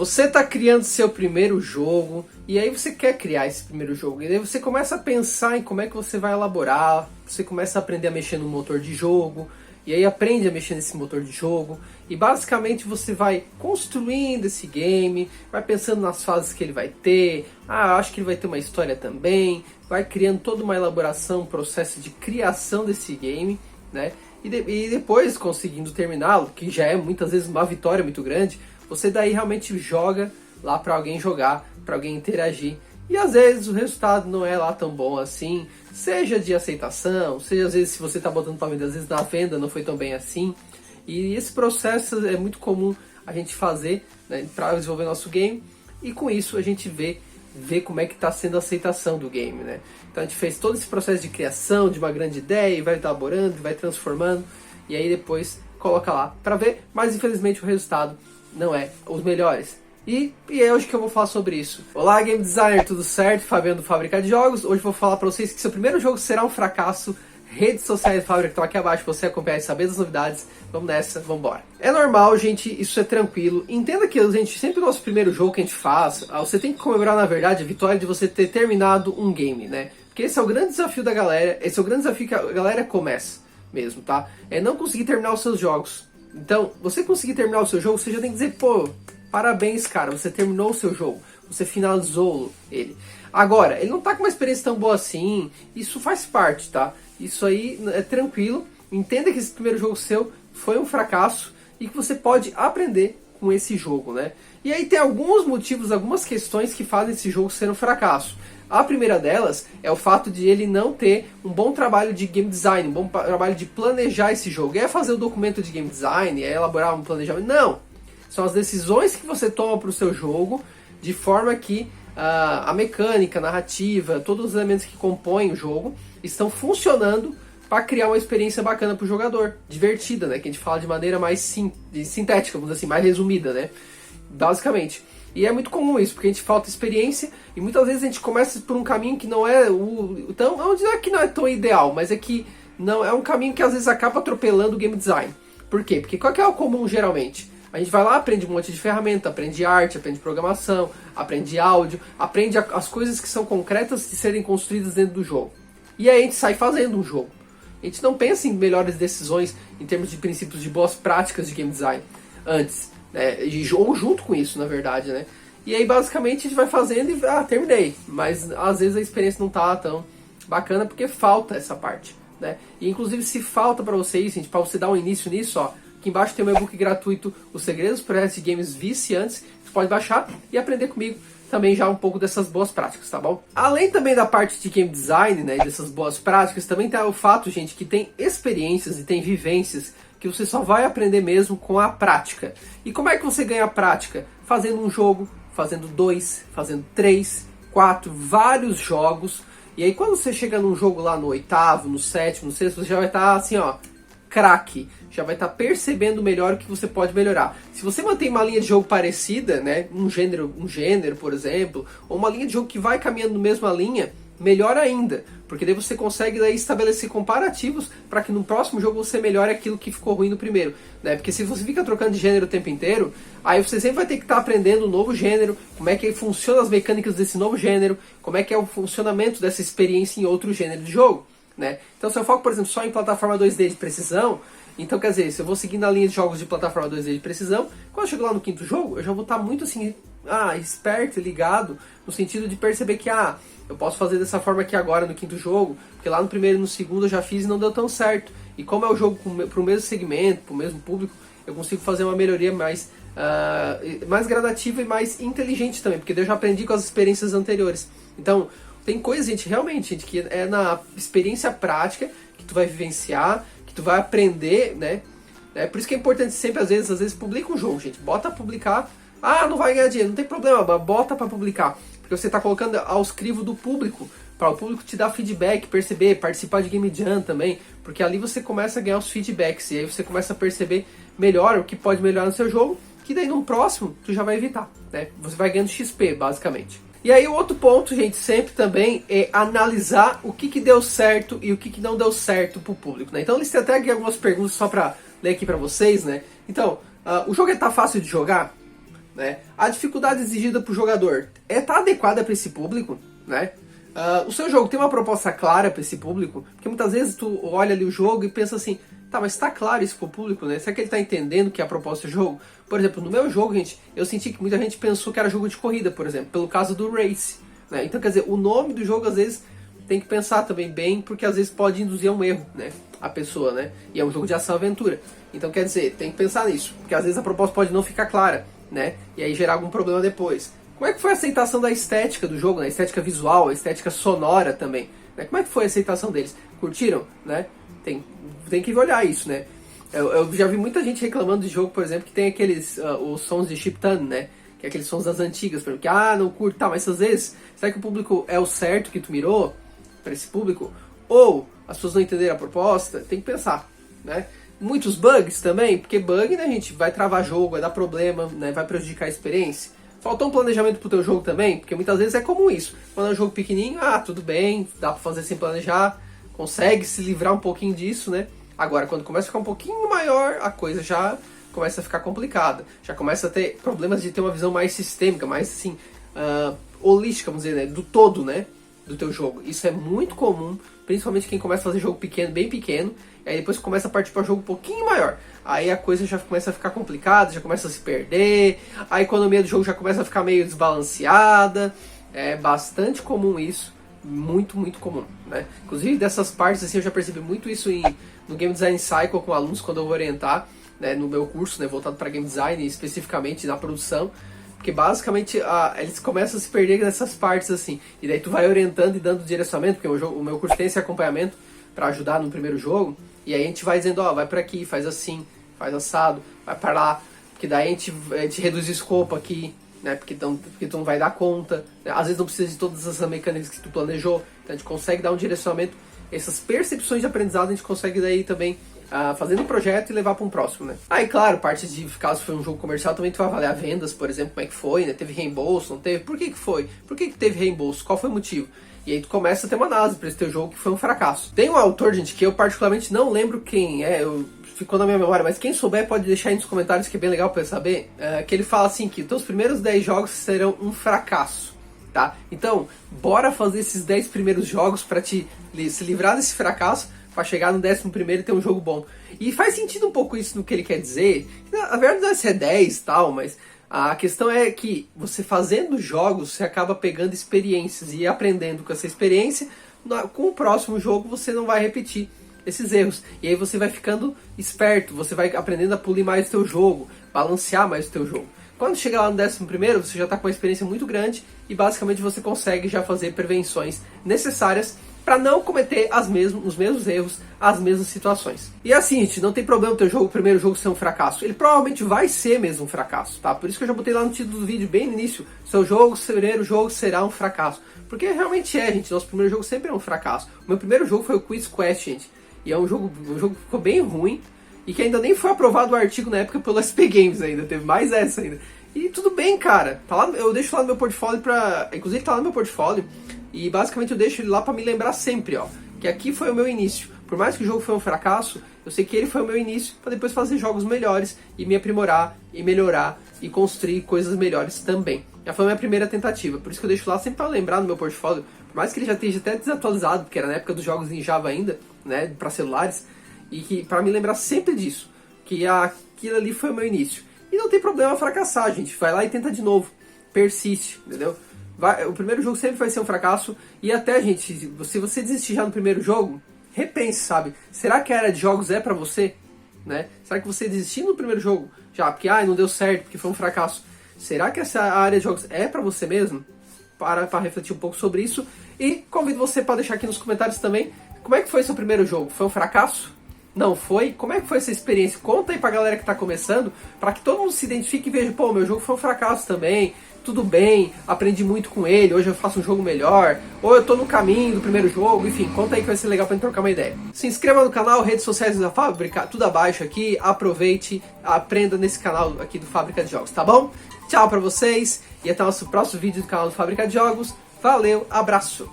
Você está criando seu primeiro jogo e aí você quer criar esse primeiro jogo. E aí você começa a pensar em como é que você vai elaborar, você começa a aprender a mexer no motor de jogo, e aí aprende a mexer nesse motor de jogo. E basicamente você vai construindo esse game, vai pensando nas fases que ele vai ter. Acho que ele vai ter uma história também. Vai criando toda uma elaboração, um processo de criação desse game, né? E depois conseguindo terminá-lo, que já é muitas vezes uma vitória muito grande, você daí realmente joga lá para alguém jogar, para alguém interagir. E às vezes o resultado não é lá tão bom assim, seja de aceitação, seja às vezes se você está botando para vender, às vezes na venda não foi tão bem assim. E esse processo é muito comum a gente fazer, né, para desenvolver nosso game, e com isso a gente vê como é que está sendo a aceitação do game, né? Então a gente fez todo esse processo de criação de uma grande ideia e vai elaborando, vai transformando, e aí depois coloca lá para ver, mas infelizmente o resultado não é os melhores. E é hoje que eu vou falar sobre isso. Olá, Game Designer, tudo certo? Fabiano do Fábrica de Jogos. Hoje eu vou falar para vocês que seu primeiro jogo será um fracasso. Redes sociais da Fábrica estão aqui abaixo para você acompanhar e saber das novidades. Vamos nessa, vamos embora. É normal, gente, isso é tranquilo. Entenda que, gente, sempre o nosso primeiro jogo que a gente faz, você tem que comemorar, na verdade, a vitória de você ter terminado um game, né? Porque esse é o grande desafio da galera, esse é o grande desafio que a galera começa mesmo, tá? É não conseguir terminar os seus jogos. Então, você conseguir terminar o seu jogo, você já tem que dizer, pô, parabéns, cara, você terminou o seu jogo, você finalizou ele. Agora, ele não tá com uma experiência tão boa assim, isso faz parte, tá? Isso aí é tranquilo, entenda que esse primeiro jogo seu foi um fracasso e que você pode aprender com esse jogo, né? E aí tem alguns motivos, algumas questões que fazem esse jogo ser um fracasso. A primeira delas é o fato de ele não ter um bom trabalho de game design, um bom trabalho de planejar esse jogo. É fazer o documento de game design, é elaborar um planejamento. Não! São as decisões que você toma para o seu jogo, de forma que a mecânica, a narrativa, todos os elementos que compõem o jogo estão funcionando para criar uma experiência bacana para o jogador, divertida, né? Que a gente fala de maneira mais sintética, vamos dizer assim, mais resumida, né? Basicamente. E é muito comum isso, porque a gente falta experiência e muitas vezes a gente começa por um caminho que não é tão, não é que não é tão ideal, mas é que não é um caminho que às vezes acaba atropelando o game design. Por quê? Porque qual que é o comum geralmente? A gente vai lá, aprende um monte de ferramenta, aprende arte, aprende programação, aprende áudio, aprende as coisas que são concretas de serem construídas dentro do jogo. E aí a gente sai fazendo um jogo. A gente não pensa em melhores decisões em termos de princípios de boas práticas de game design antes, né? Ou junto com isso, na verdade, né? E aí basicamente a gente vai fazendo e terminei. Mas às vezes a experiência não tá tão bacana porque falta essa parte, né? E inclusive se falta para você isso, para você dar um início nisso, ó, aqui embaixo tem um e-book gratuito, Os Segredos para de Games Viciantes. Você pode baixar e aprender comigo também já um pouco dessas boas práticas, tá bom? Além também da parte de game design, né, dessas boas práticas, também tá o fato, gente, que tem experiências e tem vivências que você só vai aprender mesmo com a prática. E como é que você ganha a prática? Fazendo um jogo, fazendo 2, fazendo 3, 4, vários jogos. E aí quando você chega num jogo lá no 8º, no 7º, no 6º, você já vai estar assim, ó, craque, já vai estar percebendo melhor o que você pode melhorar. Se você mantém uma linha de jogo parecida, né, um gênero, por exemplo, ou uma linha de jogo que vai caminhando na mesma linha, melhor ainda, porque daí você consegue daí estabelecer comparativos para que no próximo jogo você melhore aquilo que ficou ruim no primeiro, né? Porque se você fica trocando de gênero o tempo inteiro, aí você sempre vai ter que estar aprendendo um novo gênero, como é que funcionam as mecânicas desse novo gênero, como é que é o funcionamento dessa experiência em outro gênero de jogo, né? Então se eu foco, por exemplo, só em plataforma 2D de precisão, então quer dizer, se eu vou seguindo a linha de jogos de plataforma 2D de precisão, quando eu chego lá no 5º jogo, eu já vou estar muito assim, esperto e ligado, no sentido de perceber que, eu posso fazer dessa forma aqui agora no 5º jogo, porque lá no primeiro e no segundo eu já fiz e não deu tão certo. E como é o jogo para o mesmo segmento, para o mesmo público, eu consigo fazer uma melhoria mais gradativa e mais inteligente também, porque daí eu já aprendi com as experiências anteriores. Então, tem coisas, gente, realmente, gente, que é na experiência prática que tu vai vivenciar, que tu vai aprender, né? Por isso que é importante sempre, às vezes publica um jogo, gente. Bota a publicar. Não vai ganhar dinheiro, não tem problema, mas bota para publicar. Porque você está colocando aos crivos do público, para o público te dar feedback, perceber, participar de Game Jam também, porque ali você começa a ganhar os feedbacks, e aí você começa a perceber melhor o que pode melhorar no seu jogo, que daí no próximo tu já vai evitar, né? Você vai ganhando XP, basicamente. E aí o outro ponto, gente, sempre também é analisar o que deu certo e o que não deu certo pro público, né? Então eles têm até aqui algumas perguntas só para ler aqui para vocês, né? Então, o jogo tá fácil de jogar? né? A dificuldade exigida para o jogador tá adequada para esse público, né? O seu jogo tem uma proposta clara para esse público, porque muitas vezes tu olha ali o jogo e pensa assim, tá, mas tá claro isso pro público, né? Será que ele tá entendendo que é a proposta do jogo? Por exemplo, no meu jogo, gente, eu senti que muita gente pensou que era jogo de corrida, por exemplo, pelo caso do Race, né? Então, quer dizer, o nome do jogo às vezes tem que pensar também bem, porque às vezes pode induzir a um erro, né? A pessoa, né? E é um jogo de ação-aventura. Então, quer dizer, tem que pensar nisso, porque às vezes a proposta pode não ficar clara, né? E aí gerar algum problema depois. Como é que foi a aceitação da estética do jogo, né? A estética visual, a estética sonora também, né? Como é que foi a aceitação deles? Curtiram, né? Tem que olhar isso, né? Eu já vi muita gente reclamando de jogo, por exemplo, que tem aqueles os sons de chiptune, né? Que é aqueles sons das antigas, por exemplo, que não curto, tá, mas às vezes, será que o público é o certo que tu mirou para esse público? Ou as pessoas não entenderam a proposta? Tem que pensar, né? Muitos bugs também, porque bug, né, gente, vai travar jogo, vai dar problema, né, vai prejudicar a experiência. Faltou um planejamento pro teu jogo também, porque muitas vezes é comum isso. Quando é um jogo pequenininho, tudo bem, dá pra fazer sem planejar, consegue se livrar um pouquinho disso, né? Agora, quando começa a ficar um pouquinho maior, a coisa já começa a ficar complicada. Já começa a ter problemas de ter uma visão mais sistêmica, mais assim, holística, vamos dizer, né? Do todo, né? Do teu jogo. Isso é muito comum, principalmente quem começa a fazer jogo pequeno, bem pequeno, e aí depois começa a partir para jogo um pouquinho maior. Aí a coisa já começa a ficar complicada, já começa a se perder, a economia do jogo já começa a ficar meio desbalanceada. É bastante comum isso, muito, muito comum, né? Inclusive dessas partes, assim, eu já percebi muito isso no Game Design Cycle com alunos quando eu vou orientar, né, no meu curso, né, voltado para Game Design, especificamente na produção. Porque basicamente eles começam a se perder nessas partes assim. E daí tu vai orientando e dando direcionamento, porque o meu curso tem esse acompanhamento para ajudar no primeiro jogo. E aí a gente vai dizendo, vai para aqui, faz assim, faz assado, vai para lá. Porque daí a gente reduz o escopo aqui, né? Porque tu não vai dar conta. Né? Às vezes não precisa de todas essas mecânicas que tu planejou. Então a gente consegue dar um direcionamento. Essas percepções de aprendizado a gente consegue daí também fazendo um projeto e levar para um próximo, né? Aí, claro, parte de caso foi um jogo comercial, também tu vai avaliar vendas, por exemplo, como é que foi, né? Teve reembolso, não teve? Por que foi? Por que teve reembolso? Qual foi o motivo? E aí tu começa a ter uma análise para esse teu jogo que foi um fracasso. Tem um autor, gente, que eu particularmente não lembro quem é, ficou na minha memória, mas quem souber pode deixar aí nos comentários, que é bem legal para eu saber, que ele fala assim, que teus primeiros 10 jogos serão um fracasso, tá? Então, bora fazer esses 10 primeiros jogos para te se livrar desse fracasso, para chegar no 11º e ter um jogo bom. E faz sentido um pouco isso no que ele quer dizer. Na verdade, se é 10 e tal, mas a questão é que você fazendo jogos, você acaba pegando experiências e aprendendo com essa experiência. Com o próximo jogo, você não vai repetir esses erros. E aí você vai ficando esperto, você vai aprendendo a polir mais o teu jogo, balancear mais o teu jogo. Quando chegar lá no 11º, você já está com uma experiência muito grande e basicamente você consegue já fazer prevenções necessárias para não cometer os mesmos erros, as mesmas situações. E assim, gente, não tem problema o primeiro jogo ser um fracasso. Ele provavelmente vai ser mesmo um fracasso, tá? Por isso que eu já botei lá no título do vídeo, bem no início, seu primeiro jogo será um fracasso. Porque realmente gente, nosso primeiro jogo sempre é um fracasso. O meu primeiro jogo foi o Quiz Quest, gente, e é um jogo que ficou bem ruim, e que ainda nem foi aprovado o artigo na época pelo SP Games ainda, teve mais essa ainda. E tudo bem, cara, tá lá, eu deixo lá no meu portfólio inclusive tá lá no meu portfólio, e basicamente eu deixo ele lá para me lembrar sempre, que aqui foi o meu início. Por mais que o jogo foi um fracasso, eu sei que ele foi o meu início para depois fazer jogos melhores e me aprimorar e melhorar e construir coisas melhores também. Já foi a minha primeira tentativa, por isso que eu deixo lá sempre para lembrar no meu portfólio, por mais que ele já esteja até desatualizado, porque era na época dos jogos em Java ainda, né, para celulares, e que para me lembrar sempre disso, que aquilo ali foi o meu início. E não tem problema fracassar, gente, vai lá e tenta de novo, persiste, entendeu? O primeiro jogo sempre vai ser um fracasso. E até, gente, se você desistir já no primeiro jogo, repense, sabe? Será que a área de jogos é pra você? Né? Será que você desistiu no primeiro jogo? Já, porque não deu certo, porque foi um fracasso. Será que essa área de jogos é pra você mesmo? Para refletir um pouco sobre isso. E convido você para deixar aqui nos comentários também, como é que foi seu primeiro jogo? Foi um fracasso? Não foi? Como é que foi essa experiência? Conta aí pra galera que tá começando, para que todo mundo se identifique e veja, meu jogo foi um fracasso também. Tudo bem, aprendi muito com ele, hoje eu faço um jogo melhor, ou eu tô no caminho do primeiro jogo, enfim, conta aí que vai ser legal pra gente trocar uma ideia. Se inscreva no canal, redes sociais da Fábrica, tudo abaixo aqui, aproveite, aprenda nesse canal aqui do Fábrica de Jogos, tá bom? Tchau pra vocês, e até o nosso próximo vídeo do canal do Fábrica de Jogos, valeu, abraço!